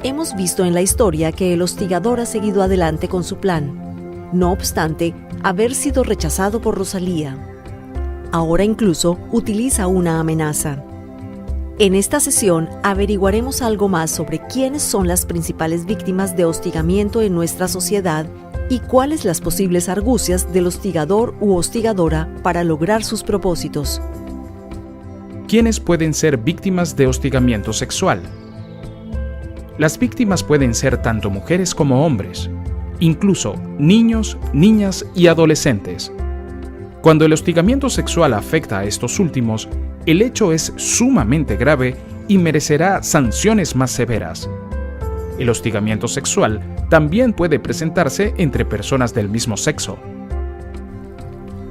Hemos visto en la historia que el hostigador ha seguido adelante con su plan, no obstante haber sido rechazado por Rosalía. Ahora incluso utiliza una amenaza. En esta sesión averiguaremos algo más sobre quiénes son las principales víctimas de hostigamiento en nuestra sociedad y cuáles las posibles argucias del hostigador u hostigadora para lograr sus propósitos. ¿Quiénes pueden ser víctimas de hostigamiento sexual? Las víctimas pueden ser tanto mujeres como hombres, incluso niños, niñas y adolescentes. Cuando el hostigamiento sexual afecta a estos últimos, el hecho es sumamente grave y merecerá sanciones más severas. El hostigamiento sexual también puede presentarse entre personas del mismo sexo.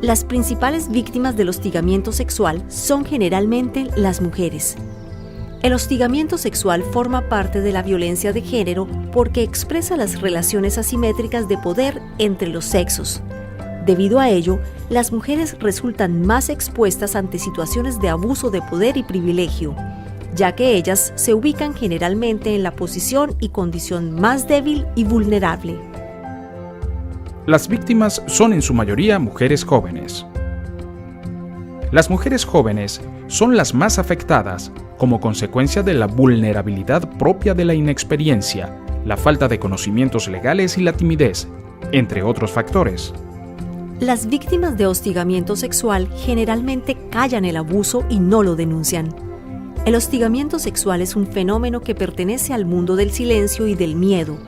Las principales víctimas del hostigamiento sexual son generalmente las mujeres. El hostigamiento sexual forma parte de la violencia de género porque expresa las relaciones asimétricas de poder entre los sexos. Debido a ello, las mujeres resultan más expuestas ante situaciones de abuso de poder y privilegio, ya que ellas se ubican generalmente en la posición y condición más débil y vulnerable. Las víctimas son en su mayoría mujeres jóvenes. Las mujeres jóvenes son las más afectadas como consecuencia de la vulnerabilidad propia de la inexperiencia, la falta de conocimientos legales y la timidez, entre otros factores. Las víctimas de hostigamiento sexual generalmente callan el abuso y no lo denuncian. El hostigamiento sexual es un fenómeno que pertenece al mundo del silencio y del miedo,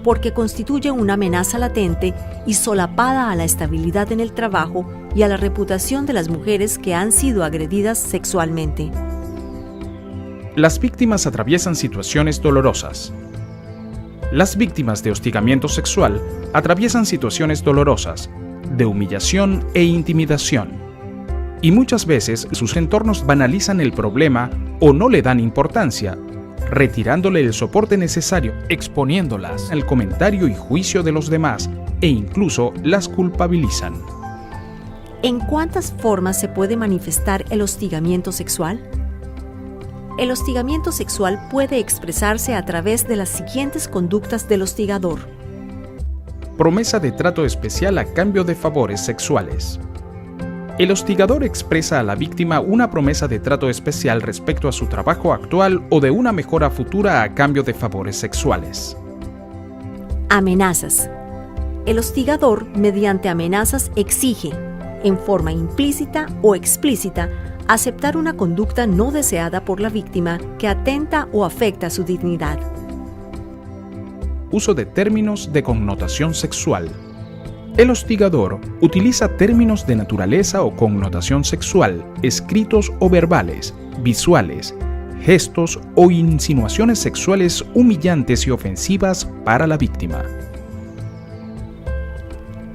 porque constituye una amenaza latente y solapada a la estabilidad en el trabajo y a la reputación de las mujeres que han sido agredidas sexualmente. Las víctimas atraviesan situaciones dolorosas. Las víctimas de hostigamiento sexual atraviesan situaciones dolorosas, de humillación e intimidación. Y muchas veces sus entornos banalizan el problema o no le dan importancia, retirándole el soporte necesario, exponiéndolas al comentario y juicio de los demás e incluso las culpabilizan. ¿En cuántas formas se puede manifestar el hostigamiento sexual? El hostigamiento sexual puede expresarse a través de las siguientes conductas del hostigador. Promesa de trato especial a cambio de favores sexuales. El hostigador expresa a la víctima una promesa de trato especial respecto a su trabajo actual o de una mejora futura a cambio de favores sexuales. Amenazas. El hostigador, mediante amenazas, exige, en forma implícita o explícita, aceptar una conducta no deseada por la víctima que atenta o afecta su dignidad. Uso de términos de connotación sexual. El hostigador utiliza términos de naturaleza o connotación sexual, escritos o verbales, visuales, gestos o insinuaciones sexuales humillantes y ofensivas para la víctima.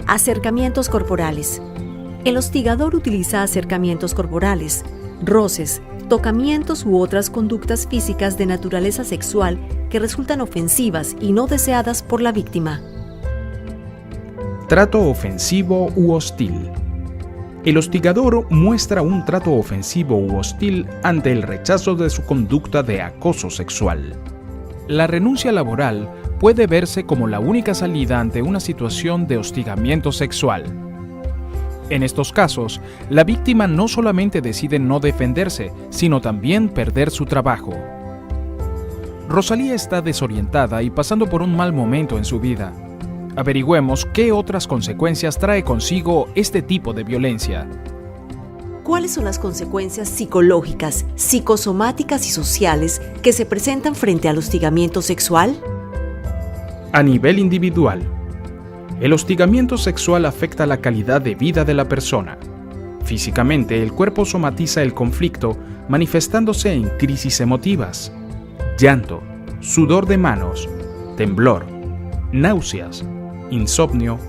Acercamientos corporales. El hostigador utiliza acercamientos corporales, roces, tocamientos u otras conductas físicas de naturaleza sexual que resultan ofensivas y no deseadas por la víctima. Trato ofensivo u hostil. El hostigador muestra un trato ofensivo u hostil ante el rechazo de su conducta de acoso sexual. La renuncia laboral puede verse como la única salida ante una situación de hostigamiento sexual. En estos casos, la víctima no solamente decide no defenderse, sino también perder su trabajo. Rosalía está desorientada y pasando por un mal momento en su vida. Averigüemos qué otras consecuencias trae consigo este tipo de violencia. ¿Cuáles son las consecuencias psicológicas, psicosomáticas y sociales que se presentan frente al hostigamiento sexual? A nivel individual, el hostigamiento sexual afecta la calidad de vida de la persona. Físicamente, el cuerpo somatiza el conflicto, manifestándose en crisis emotivas, llanto, sudor de manos, temblor, náuseas, insomnio,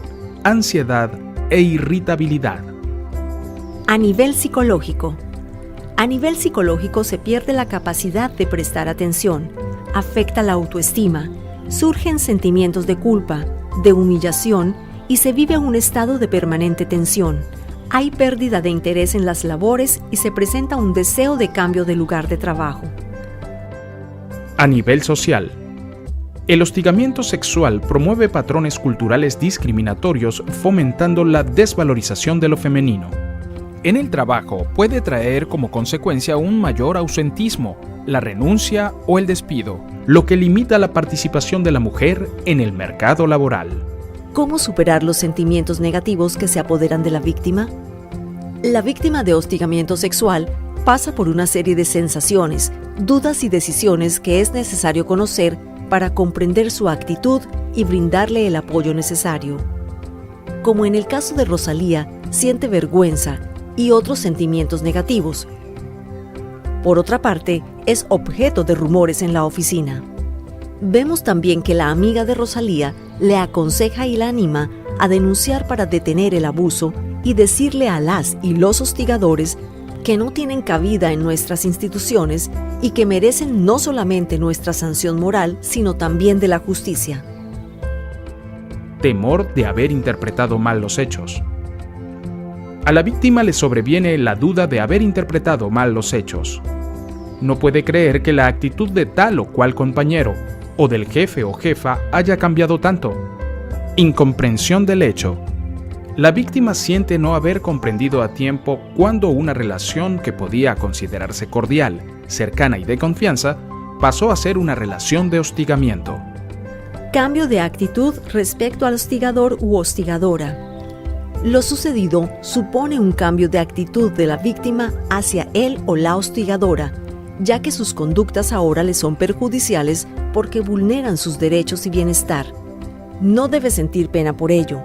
ansiedad e irritabilidad. A nivel psicológico. A nivel psicológico se pierde la capacidad de prestar atención, afecta la autoestima, surgen sentimientos de culpa, de humillación y se vive un estado de permanente tensión. Hay pérdida de interés en las labores y se presenta un deseo de cambio de lugar de trabajo. A nivel social, El hostigamiento sexual promueve patrones culturales discriminatorios, fomentando la desvalorización de lo femenino. En el trabajo puede traer como consecuencia un mayor ausentismo, la renuncia o el despido, lo que limita la participación de la mujer en el mercado laboral. ¿Cómo superar los sentimientos negativos que se apoderan de la víctima? La víctima de hostigamiento sexual pasa por una serie de sensaciones, dudas y decisiones que es necesario conocer para comprender su actitud y brindarle el apoyo necesario. Como en el caso de Rosalía, siente vergüenza y otros sentimientos negativos. Por otra parte, es objeto de rumores en la oficina. Vemos también que la amiga de Rosalía le aconseja y la anima a denunciar para detener el abuso y decirle a las y los hostigadores que no tienen cabida en nuestras instituciones y que merecen no solamente nuestra sanción moral, sino también de la justicia. Temor de haber interpretado mal los hechos. A la víctima le sobreviene la duda de haber interpretado mal los hechos. No puede creer que la actitud de tal o cual compañero, o del jefe o jefa, haya cambiado tanto. Incomprensión del hecho. La víctima siente no haber comprendido a tiempo cuándo una relación que podía considerarse cordial, cercana y de confianza, pasó a ser una relación de hostigamiento. Cambio de actitud respecto al hostigador u hostigadora. Lo sucedido supone un cambio de actitud de la víctima hacia él o la hostigadora, ya que sus conductas ahora le son perjudiciales porque vulneran sus derechos y bienestar. No debe sentir pena por ello.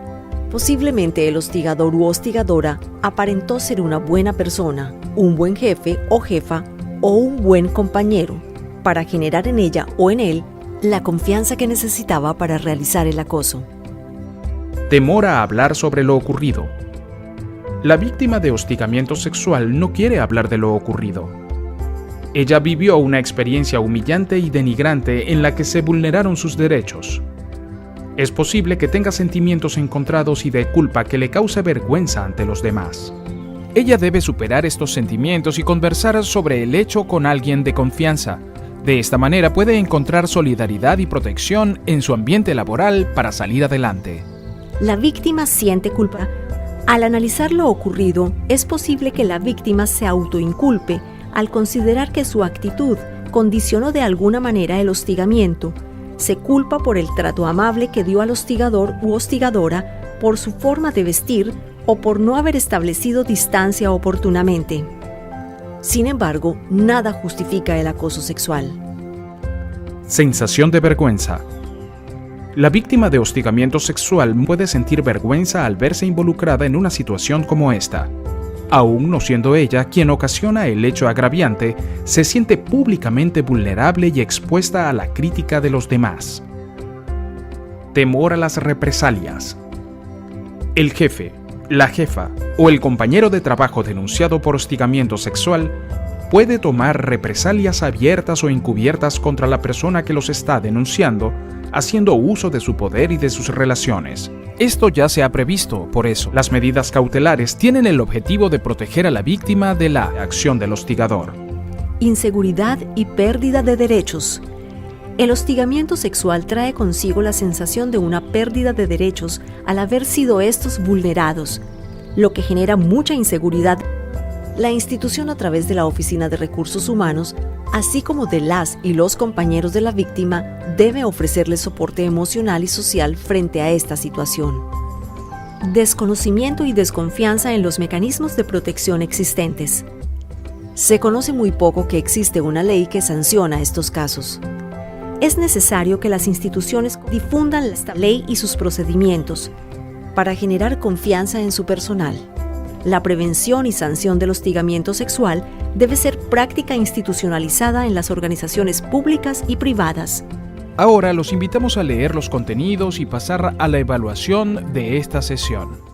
Posiblemente el hostigador u hostigadora aparentó ser una buena persona, un buen jefe o jefa o un buen compañero, para generar en ella o en él la confianza que necesitaba para realizar el acoso. Temor a hablar sobre lo ocurrido. La víctima de hostigamiento sexual no quiere hablar de lo ocurrido. Ella vivió una experiencia humillante y denigrante en la que se vulneraron sus derechos. Es posible que tenga sentimientos encontrados y de culpa que le cause vergüenza ante los demás. Ella debe superar estos sentimientos y conversar sobre el hecho con alguien de confianza. De esta manera puede encontrar solidaridad y protección en su ambiente laboral para salir adelante. La víctima siente culpa. Al analizar lo ocurrido, es posible que la víctima se autoinculpe al considerar que su actitud condicionó de alguna manera el hostigamiento. Se culpa por el trato amable que dio al hostigador u hostigadora, por su forma de vestir o por no haber establecido distancia oportunamente. Sin embargo, nada justifica el acoso sexual. Sensación de vergüenza. La víctima de hostigamiento sexual puede sentir vergüenza al verse involucrada en una situación como esta. Aún no siendo ella quien ocasiona el hecho agraviante, se siente públicamente vulnerable y expuesta a la crítica de los demás. Temor a las represalias. El jefe, la jefa o el compañero de trabajo denunciado por hostigamiento sexual puede tomar represalias abiertas o encubiertas contra la persona que los está denunciando, haciendo uso de su poder y de sus relaciones. Esto ya se ha previsto, por eso, las medidas cautelares tienen el objetivo de proteger a la víctima de la acción del hostigador. Inseguridad y pérdida de derechos. El hostigamiento sexual trae consigo la sensación de una pérdida de derechos al haber sido estos vulnerados, lo que genera mucha inseguridad. La institución, a través de la Oficina de Recursos Humanos, así como de las y los compañeros de la víctima, debe ofrecerle soporte emocional y social frente a esta situación. Desconocimiento y desconfianza en los mecanismos de protección existentes. Se conoce muy poco que existe una ley que sanciona estos casos. Es necesario que las instituciones difundan esta ley y sus procedimientos para generar confianza en su personal. La prevención y sanción del hostigamiento sexual debe ser práctica institucionalizada en las organizaciones públicas y privadas. Ahora los invitamos a leer los contenidos y pasar a la evaluación de esta sesión.